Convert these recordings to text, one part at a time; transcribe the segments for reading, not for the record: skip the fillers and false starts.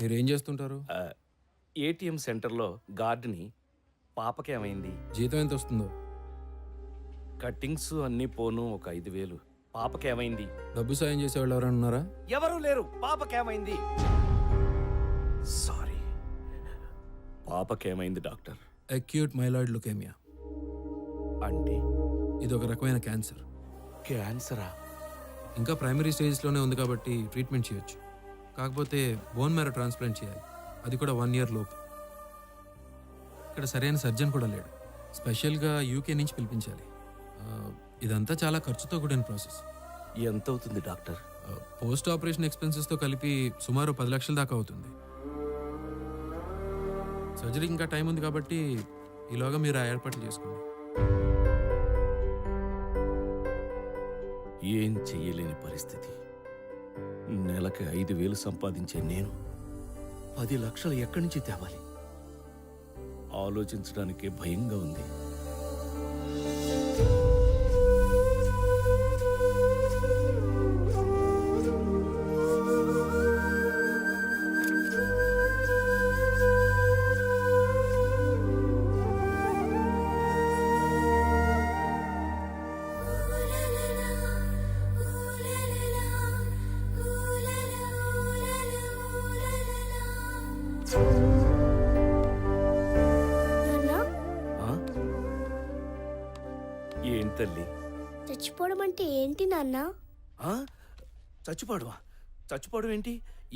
మీరేం చేస్తుంటారు? ఏటీఎం సెంటర్లో గార్డ్ని. పాపకేమైంది? జీతం ఎంత వస్తుందో? కట్టింగ్స్ అన్నీ పోను ఒక 5,000. పాపకేమైంది? డబ్బు సాయం చేసేవాళ్ళు ఎవరైనా ఉన్నారా? ఎవరూ లేరు. పాపకేమైంది? సారీ, పాపకేమైంది డాక్టర్? Acute myeloid leukemia. అంటే ఇది ఒక రకమైన క్యాన్సర్. క్యాన్సరా? ఇంకా ప్రైమరీ స్టేజ్లోనే ఉంది కాబట్టి ట్రీట్మెంట్ చేయొచ్చు. కాకపోతే బోన్ మ్యారో ట్రాన్స్ప్లాంట్ చేయాలి, అది కూడా 1 year లోపు. ఇక్కడ సరైన సర్జన్ కూడా లేడు. స్పెషల్గా యూకే నుంచి పిలిపించాలి. ఇదంతా చాలా ఖర్చుతో కూడిన ప్రాసెస్. ఎంత అవుతుంది డాక్టర్? పోస్ట్ ఆపరేషన్ ఎక్స్పెన్సెస్తో కలిపి సుమారు 10 లక్షల దాకా అవుతుంది. సర్జరీకి ఇంకా టైం ఉంది కాబట్టి ఈలోగా మీరు ఆ ఏర్పాట్లు చేసుకోండి. ఏం చెయ్యలేని పరిస్థితి. నెలకి 5,000 సంపాదించే నేను 10 లక్షలు ఎక్కడి నుంచి తేవాలి? ఆలోచించడానికే భయంగా ఉంది. ఆ? ఏం తల్లి? చచ్చిపోవడం అంటే ఏంటి నాన్న? ఆ? చచ్చిపోవడమా? చచ్చిపోవడం ఏంటి?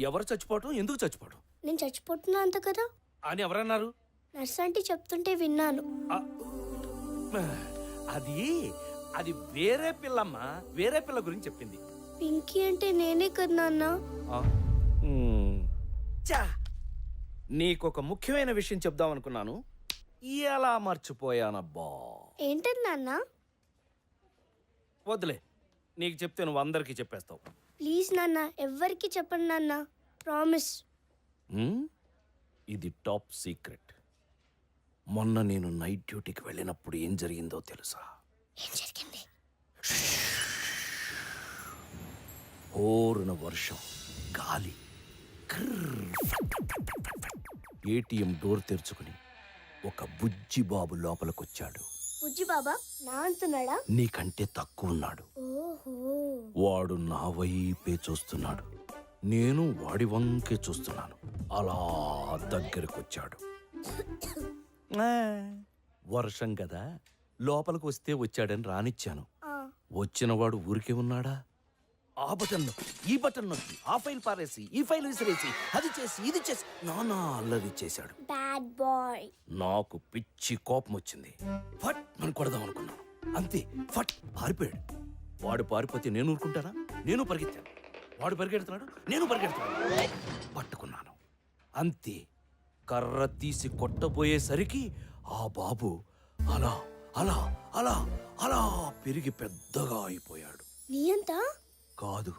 ఎవరు చచ్చిపోవడం? ఎందుకు చచ్చిపోవడం నేను చచ్చిపోతున్నా అంత కదా అని ఎవరన్నారు? నర్స్ అంటే చెప్తుంటే విన్నాను. ఆ, అది అది వేరే పిల్లమ్మా. వేరే పిల్ల గురించి చెప్పింది. పింకీ అంటే నేనే కదా నాన్న. ఆ? చా, నీకొక ముఖ్యమైన విషయం చెప్దాం అనుకున్నాను. ఎలా మర్చిపోయానబ్బా. ఏంటది నాన్న? వద్దులే, నీకు చెప్తే నువ్వు అందరికీ చెప్పేస్తావు. ప్లీజ్ నాన్న, ఎవ్వరికి చెప్పండి నాన్న, ప్రామిస్. ఇది టాప్ సీక్రెట్. మొన్న నేను నైట్ డ్యూటీకి వెళ్ళినప్పుడు ఏం జరిగిందో తెలుసా? ఏం జరిగింది? ఓరున వర్షం, గాలి. ఏటీఎం డోర్ తెరుచుకుని ఒక బుజ్జి బాబు లోపలికొచ్చాడు. బుజ్జి బాబా నా అంటున్నాడా? నీకంటే తక్కువ ఉన్నాడు. ఓహో. వాడు నా వైపే చూస్తున్నాడు, నేను వాడి వంకే చూస్తున్నాను. అలా దగ్గరకొచ్చాడు. వర్షం కదా, లోపలికి వస్తే వచ్చాడని రానిచ్చాను. వచ్చినవాడు ఊరికే ఉన్నాడా? ఆ బటన్ నొక్కి, ఈ బటన్ నొక్కి, ఆ ఫైల్ పారేసి, ఈ ఫైల్ విసిరేసి, అది చేసి, ఇది చేసి నానా అల్లరి చేశాడు. Bad boy. నాకు పిచ్చి కోపం వచ్చింది. ఫట్ మనం కొడదాం అనుకున్నాను. అంతే, ఫట్ పారిపోయాడు. వాడు పారిపోతే నేను ఊరుకుంటానా? నేను పరిగెత్తాను. వాడు పరిగెడుతున్నాడు, నేను పరిగెడుతున్నాను. పట్టుకున్నాను. అంతే, కర్ర తీసి కొట్టబోయేసరికి ఆ బాబు అలా అలా అలా అలా పెరిగి పెద్దగా అయిపోయాడు. నీ అంతా కాదు,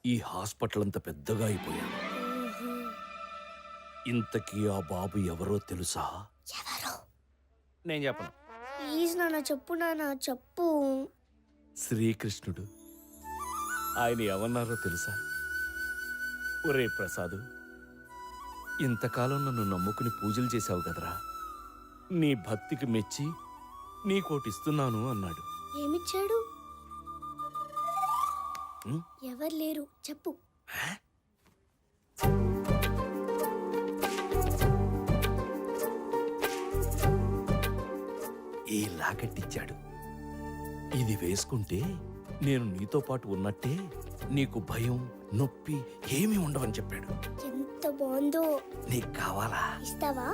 ఈ హాస్పిటల్ అంత పెద్దగా అయిపోయాడు. ఇంతకీ ఆ బాబు ఎవరో తెలుసా? ఎవరు? నేను చెప్పను. ప్లీజ్ నాన్న చెప్పు, నాన్న చెప్పు. శ్రీకృష్ణుడు. ఆయన ఏమన్నారో తెలుసా? ఒరే ప్రసాదు, ఇంతకాలం నన్ను నమ్ముకుని పూజలు చేశావు కదరా, నీ భక్తికి మెచ్చి నీకోటిస్తున్నాను అన్నాడు. ఏమిచ్చాడు? ఉం? ఎవరు లేరు, చెప్పు. ఈ లాకెట్టిచ్చాడు. ఇది వేసుకుంటే నేను నీతో పాటు ఉన్నట్టే, నీకు భయం నొప్పి ఏమీ ఉండవని చెప్పాడు. ఎంత బాగుందో. నీకు కావాలా? ఇస్తావా?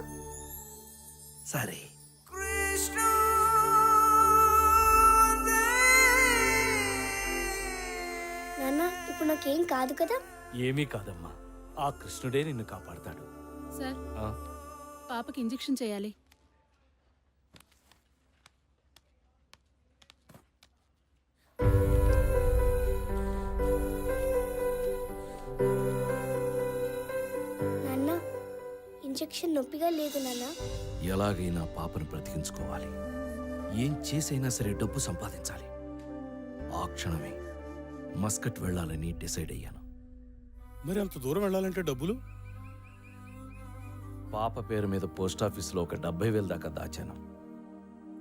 సరే. నాన్న ఇప్పుడు నాకేం కాదు కదా? ఏమీ కాదమ్మా, ఆ కృష్ణుడే నిన్ను కాపాడతాడు. సార్, ఆ, పాపకి ఇంజెక్షన్ చేయాలి. నాన్న ఇంజెక్షన్ నొప్పిగా లేదు నాన్న. ఎలాగైనా పాపను బ్రతికించుకోవాలి. ఏం చేసైనా సరే డబ్బు సంపాదించాలి. ఆ క్షణమే మస్కట్ వెళ్ళాలని డిసైడ్ అయ్యాను. మరి అంత దూరం వెళ్ళాలంటే డబ్బులు? పాప పేరు మీద పోస్ట్ ఆఫీస్లో ఒక 70,000 దాకా దాచాను.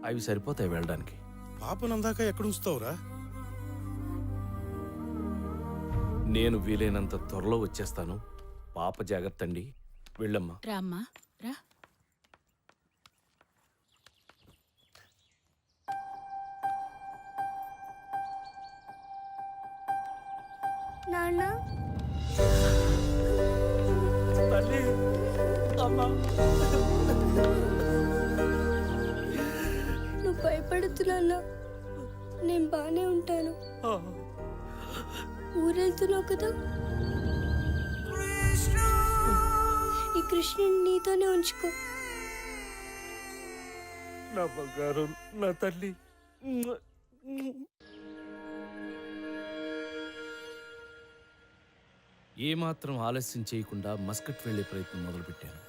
అవి సరిపోతాయి వెళ్ళడానికి. పాపనందాక ఎక్కడ ఉంచుతావురా? నేను వీలైనంత త్వరలో వచ్చేస్తాను. పాప జాగ్రత్త అండి. వెళ్ళమ్మా. రామ్మా రా. నాన్న తల్లి, అమ్మా. నువ్వు భయపడుతున్నా, నేను బానే ఉంటాను. ఊరెళ్తున్నావు కదా, ఈ కృష్ణుని నీతోనే ఉంచుకో. నా బంగారు, నా తల్లి. ఏమాత్రం ఆలస్యం చేయకుండా మస్కట్ వెళ్లే ప్రయత్నం మొదలుపెట్టాను.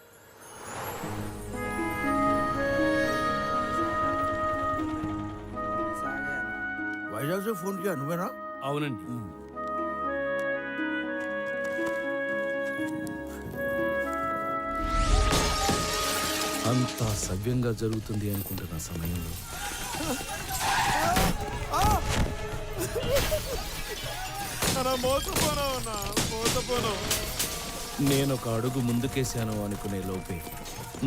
వైజాగ్ से फोन किया నువ్వేనా? అవునండి. అంతా సవ్యంగా జరుగుతుంది అనుకుంటున్న సమయంలో నేను ఒక అడుగు ముందుకేశాను అనుకునే లోపే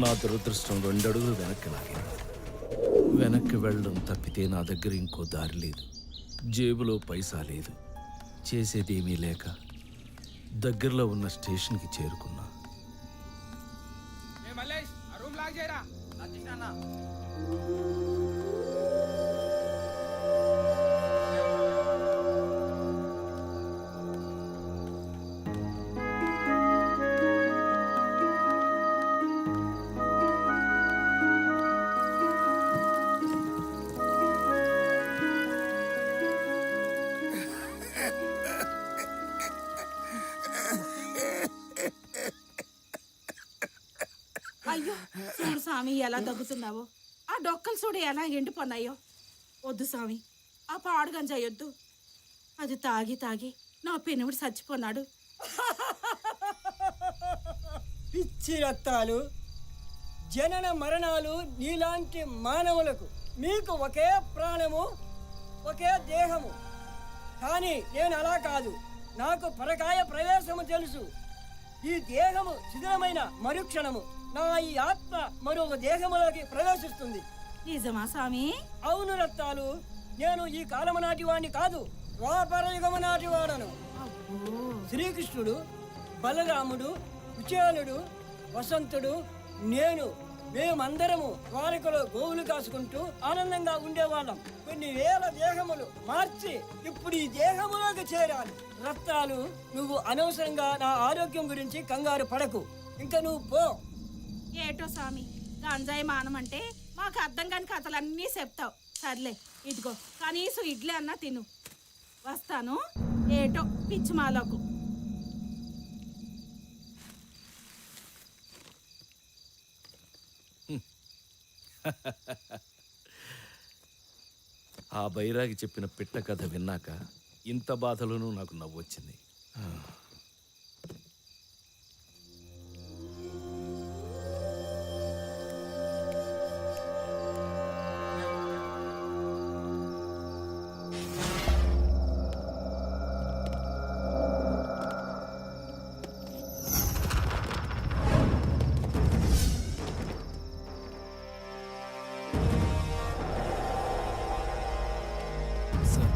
నా దురదృష్టం 2 అడుగులు వెనక్కి లాగాను. వెనక్కి వెళ్ళడం తప్పితే నా దగ్గర ఇంకో దారి లేదు. జేబులో పైసా లేదు. చేసేదేమీ లేక దగ్గరలో ఉన్న స్టేషన్కి చేరుకున్నా. అయ్యో చూడు స్వామి ఎలా దగ్గుతున్నావో, ఆ డొక్కలు చూడు ఎలా ఎండిపోన్నాయో. వద్దు స్వామి, ఆ పాడుగం చేయొద్దు. అది తాగి తాగి నా పెనుముడు చచ్చిపోన్నాడు. పిచ్చి రక్తాలు, జనన మరణాలు నీలాంటి మానవులకు. మీకు ఒకే ప్రాణము, ఒకే దేహము. కానీ నేను అలా కాదు. నాకు పరకాయ ప్రవేశము తెలుసు. ఈ దేహము శిథిలమైన మరుక్షణము నా ఈ ఆత్మ మరొక దేహములోకి ప్రవేశిస్తుంది. నిజమా స్వామి? అవును రక్తాలు, నేను ఈ కాలము నాటి వాడిని కాదు, ద్వాపర యుగము నాటి వాడను. శ్రీకృష్ణుడు, బలరాముడు, కుచేలుడు, వసంతుడు, నేను, మేమందరము ద్వారకలో గోవులు కాసుకుంటూ ఆనందంగా ఉండేవాళ్ళం. కొన్ని వేల దేహములు మార్చి ఇప్పుడు ఈ దేహములోకి చేరాను. రక్తాలు, నువ్వు అనవసరంగా నా ఆరోగ్యం గురించి కంగారు పడకు. ఇంకా నువ్వు పో. ఏటో స్వామి, గంజాయి మానమంటే మాకు అర్థం కాని కథలన్నీ చెప్తావు. సర్లే, ఇదిగో కనీసం ఇడ్లీ అన్నా తిను. వస్తాను. ఏటో పిచ్చి మాలకు. ఆ బైరాగి చెప్పిన పిట్ట కథ విన్నాక ఇంత బాధలోనూ నాకు నవ్వొచ్చింది. సార్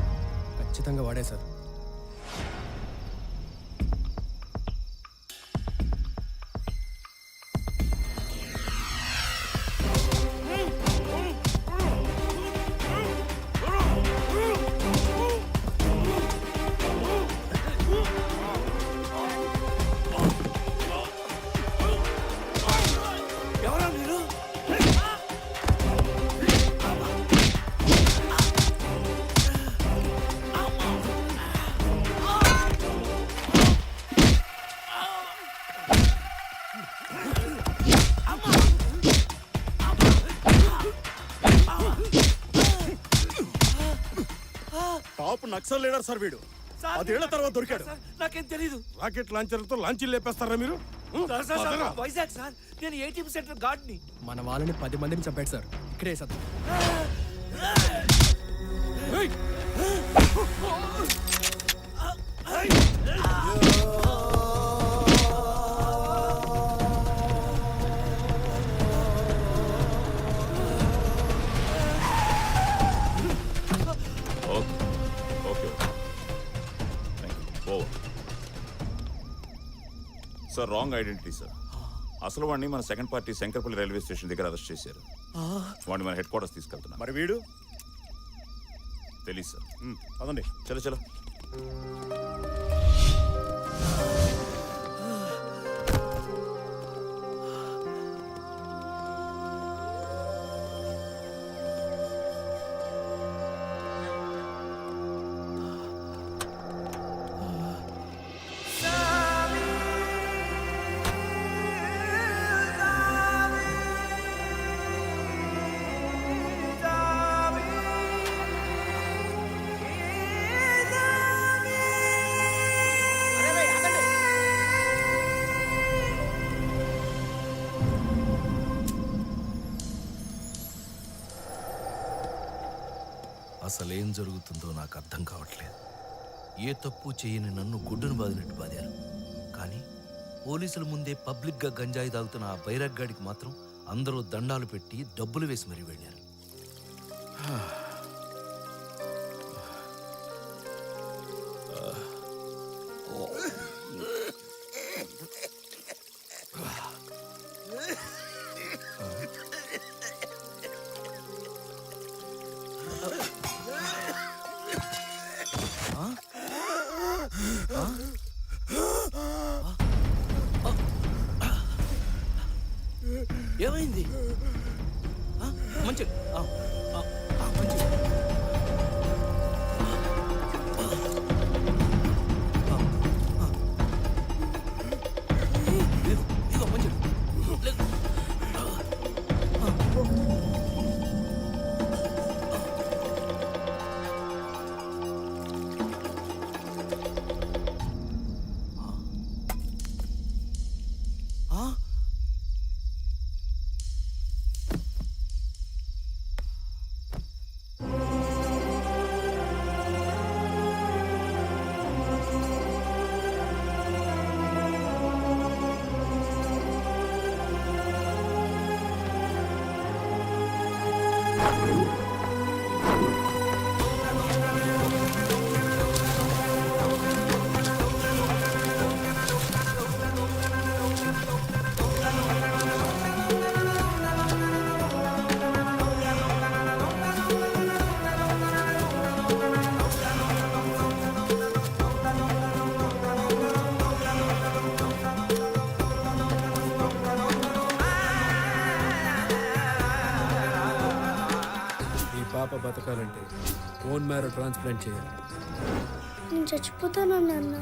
ఖచ్చితంగా వాడే sir. Top Naxal leader sir వీడు. 10 ఏళ్ల తర్వాత దొరికాడు. నాకేం తెలీదు. రాకెట్ లాంచర్లతో లాంచీలు లేపేస్తారా మీరు? వైజాగ్ సార్, నేను ఏటీఎం సెంటర్ గార్డ్ని. మన వాళ్ళని 10 మందిని చంపాడు సార్. ఇక్కడే sir. Okay sir, wrong identity sir. అసలు వాడిని మన second party Shankarpalli railway station దగ్గర అరెస్ట్ చేశారు. వాడిని మన హెడ్ క్వార్టర్స్ తీసుకెళ్తున్నాం. మరి వీడు తెలీదు సార్. అదండి. చలో చలో. అసలేం జరుగుతుందో నాకు అర్థం కావట్లేదు. ఏ తప్పు చేయని నన్ను గుడ్డును బాదినట్టు బాదారు. కానీ పోలీసుల ముందే పబ్లిక్గా గంజాయి తాగుతున్న ఆ బైరగ్గాడికి మాత్రం అందరూ దండాలు పెట్టి డబ్బులు వేసి మరీ వెళ్ళారు. ఏమైంది? మంచి మంచి పాప బతకాలంటే బోన్ మ్యారో ట్రాన్స్ప్లాంట్ చేయాలి. నేను చచ్చిపోతాను నాన్న.